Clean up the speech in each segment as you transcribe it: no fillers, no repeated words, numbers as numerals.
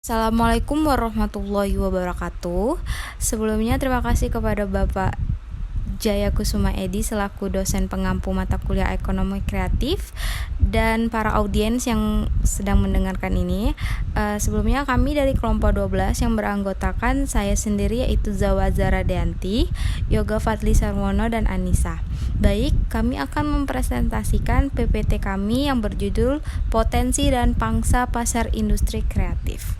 Assalamualaikum warahmatullahi wabarakatuh. Sebelumnya terima kasih kepada Bapak Jaya Kusuma Edi selaku dosen pengampu mata kuliah ekonomi kreatif dan para audiens yang sedang mendengarkan ini. Sebelumnya kami dari kelompok 12 yang beranggotakan saya sendiri yaitu Zawa Zara Deanti, Yoga Fadli Sarwono dan Anissa. Baik, kami akan mempresentasikan PPT kami yang berjudul Potensi dan Pangsa Pasar Industri Kreatif.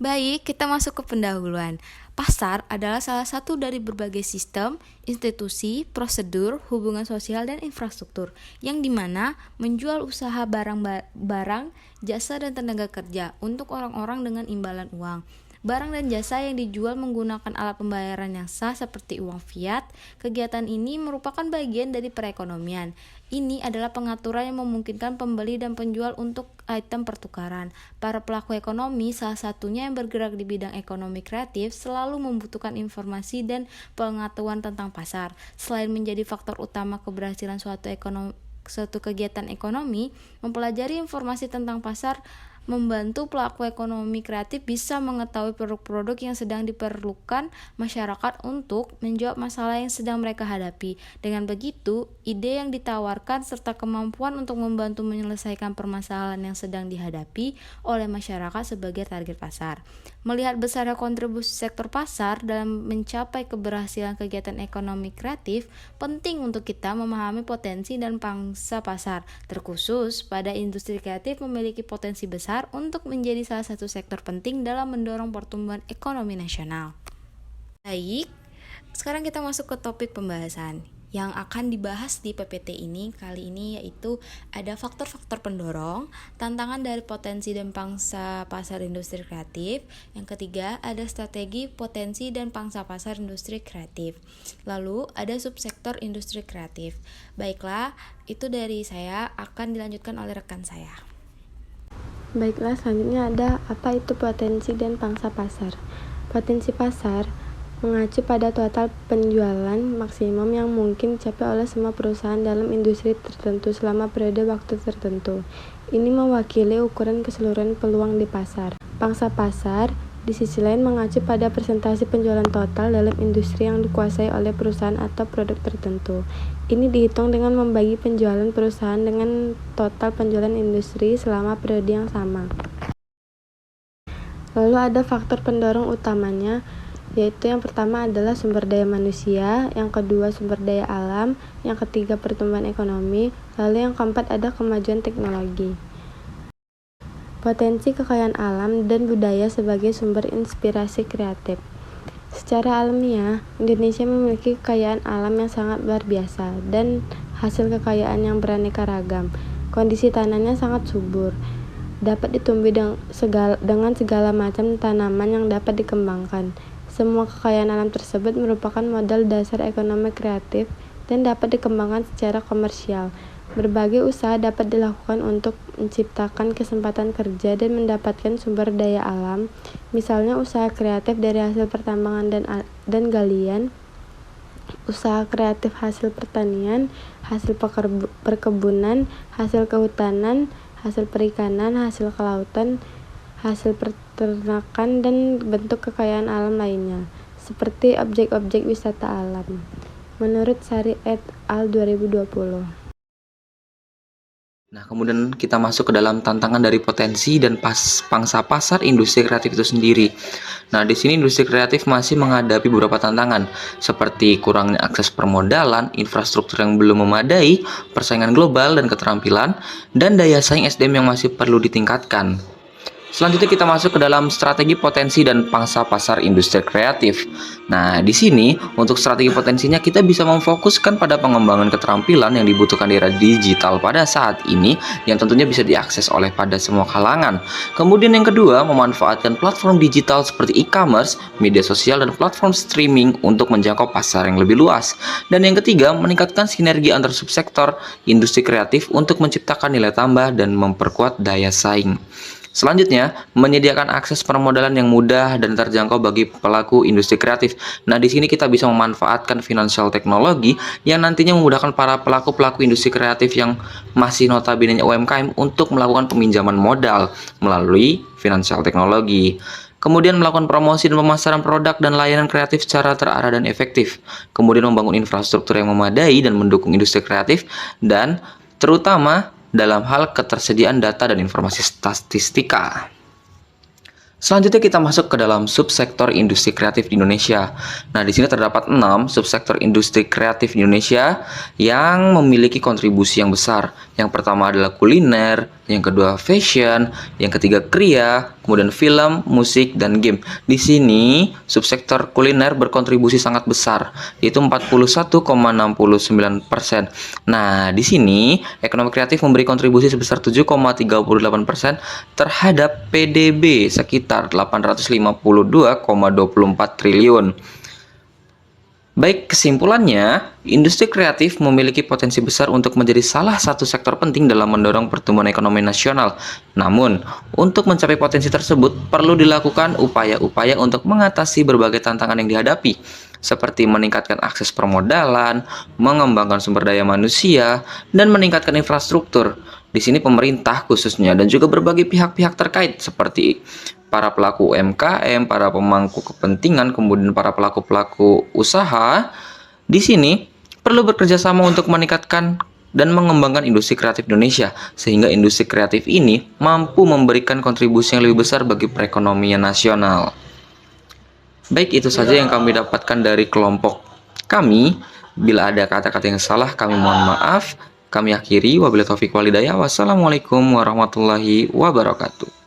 Baik, kita masuk ke pendahuluan. Pasar adalah salah satu dari berbagai sistem, institusi, prosedur, hubungan sosial, dan infrastruktur yang dimana menjual usaha barang, jasa, dan tenaga kerja untuk orang-orang dengan imbalan uang. Barang dan jasa yang dijual menggunakan alat pembayaran yang sah seperti uang fiat. Kegiatan ini merupakan bagian dari perekonomian. Ini adalah pengaturan yang memungkinkan pembeli dan penjual untuk item pertukaran. Para pelaku ekonomi, salah satunya yang bergerak di bidang ekonomi kreatif, selalu membutuhkan informasi dan pengetahuan tentang pasar. Selain menjadi faktor utama keberhasilan suatu kegiatan ekonomi, mempelajari informasi tentang pasar membantu pelaku ekonomi kreatif bisa mengetahui produk-produk yang sedang diperlukan masyarakat untuk menjawab masalah yang sedang mereka hadapi. Dengan begitu, ide yang ditawarkan serta kemampuan untuk membantu menyelesaikan permasalahan yang sedang dihadapi oleh masyarakat sebagai target pasar. Melihat besarnya kontribusi sektor pasar dalam mencapai keberhasilan kegiatan ekonomi kreatif, penting untuk kita memahami potensi dan pangsa pasar, terkhusus pada industri kreatif memiliki potensi besar untuk menjadi salah satu sektor penting dalam mendorong pertumbuhan ekonomi nasional. Baik, sekarang kita masuk ke topik pembahasan. Yang akan dibahas di PPT ini kali ini yaitu ada faktor-faktor pendorong, tantangan dari potensi dan pangsa pasar industri kreatif. Yang ketiga ada strategi, potensi, dan pangsa pasar industri kreatif. Lalu ada subsektor industri kreatif. Baiklah, itu dari saya, akan dilanjutkan oleh rekan saya. Baiklah, selanjutnya ada apa itu potensi dan pangsa pasar. Potensi pasar mengacu pada total penjualan maksimum yang mungkin dicapai oleh semua perusahaan dalam industri tertentu selama periode waktu tertentu. Ini mewakili ukuran keseluruhan peluang di pasar. Pangsa pasar di sisi lain mengacu pada persentase penjualan total dalam industri yang dikuasai oleh perusahaan atau produk tertentu. Ini dihitung dengan membagi penjualan perusahaan dengan total penjualan industri selama periode yang sama. Lalu ada faktor pendorong utamanya, yaitu yang pertama adalah sumber daya manusia, yang kedua sumber daya alam, yang ketiga pertumbuhan ekonomi, lalu yang keempat ada kemajuan teknologi. Potensi kekayaan alam dan budaya sebagai sumber inspirasi kreatif. Secara alamiah, Indonesia memiliki kekayaan alam yang sangat luar biasa dan hasil kekayaan yang beraneka ragam. Kondisi tanahnya sangat subur, dapat ditumbuhi dengan segala macam tanaman yang dapat dikembangkan. Semua kekayaan alam tersebut merupakan modal dasar ekonomi kreatif dan dapat dikembangkan secara komersial. Berbagai usaha dapat dilakukan untuk menciptakan kesempatan kerja dan mendapatkan sumber daya alam, misalnya usaha kreatif dari hasil pertambangan dan galian, usaha kreatif hasil pertanian, hasil perkebunan, hasil kehutanan, hasil perikanan, hasil kelautan, hasil peternakan, dan bentuk kekayaan alam lainnya, seperti objek-objek wisata alam. Menurut Sari et al. 2020. Nah, kemudian kita masuk ke dalam tantangan dari potensi dan pangsa pasar industri kreatif itu sendiri. Nah, di sini industri kreatif masih menghadapi beberapa tantangan, seperti kurangnya akses permodalan, infrastruktur yang belum memadai, persaingan global dan keterampilan, dan daya saing SDM yang masih perlu ditingkatkan. Selanjutnya kita masuk ke dalam strategi potensi dan pangsa pasar industri kreatif. Nah, di sini untuk strategi potensinya kita bisa memfokuskan pada pengembangan keterampilan yang dibutuhkan di era digital pada saat ini yang tentunya bisa diakses oleh pada semua kalangan. Kemudian yang kedua, memanfaatkan platform digital seperti e-commerce, media sosial, dan platform streaming untuk menjangkau pasar yang lebih luas. Dan yang ketiga, meningkatkan sinergi antar subsektor industri kreatif untuk menciptakan nilai tambah dan memperkuat daya saing. Selanjutnya, menyediakan akses permodalan yang mudah dan terjangkau bagi pelaku industri kreatif. Nah, di sini kita bisa memanfaatkan financial teknologi yang nantinya memudahkan para pelaku-pelaku industri kreatif yang masih notabene UMKM untuk melakukan peminjaman modal melalui financial teknologi. Kemudian melakukan promosi dan pemasaran produk dan layanan kreatif secara terarah dan efektif. Kemudian membangun infrastruktur yang memadai dan mendukung industri kreatif, dan terutama dalam hal ketersediaan data dan informasi statistika. Selanjutnya kita masuk ke dalam subsektor industri kreatif di Indonesia. Nah, di sini terdapat 6 subsektor industri kreatif di Indonesia yang memiliki kontribusi yang besar. Yang pertama adalah kuliner, yang kedua fashion, yang ketiga kriya, kemudian film, musik, dan game. Di sini subsektor kuliner berkontribusi sangat besar, yaitu 41,69%. Nah, di sini ekonomi kreatif memberi kontribusi sebesar 7,38% terhadap PDB sekitar 852,24 triliun. Baik, kesimpulannya, industri kreatif memiliki potensi besar untuk menjadi salah satu sektor penting dalam mendorong pertumbuhan ekonomi nasional. Namun, untuk mencapai potensi tersebut, perlu dilakukan upaya-upaya untuk mengatasi berbagai tantangan yang dihadapi, seperti meningkatkan akses permodalan, mengembangkan sumber daya manusia, dan meningkatkan infrastruktur. Di sini pemerintah khususnya dan juga berbagai pihak-pihak terkait seperti para pelaku UMKM, para pemangku kepentingan, kemudian para pelaku-pelaku usaha, di sini perlu bekerja sama untuk meningkatkan dan mengembangkan industri kreatif Indonesia, sehingga industri kreatif ini mampu memberikan kontribusi yang lebih besar bagi perekonomian nasional. Baik, itu saja yang kami dapatkan dari kelompok kami. Bila ada kata-kata yang salah, kami mohon maaf. Kami akhiri, wabillahi taufiq wal hidayah. Wassalamualaikum warahmatullahi wabarakatuh.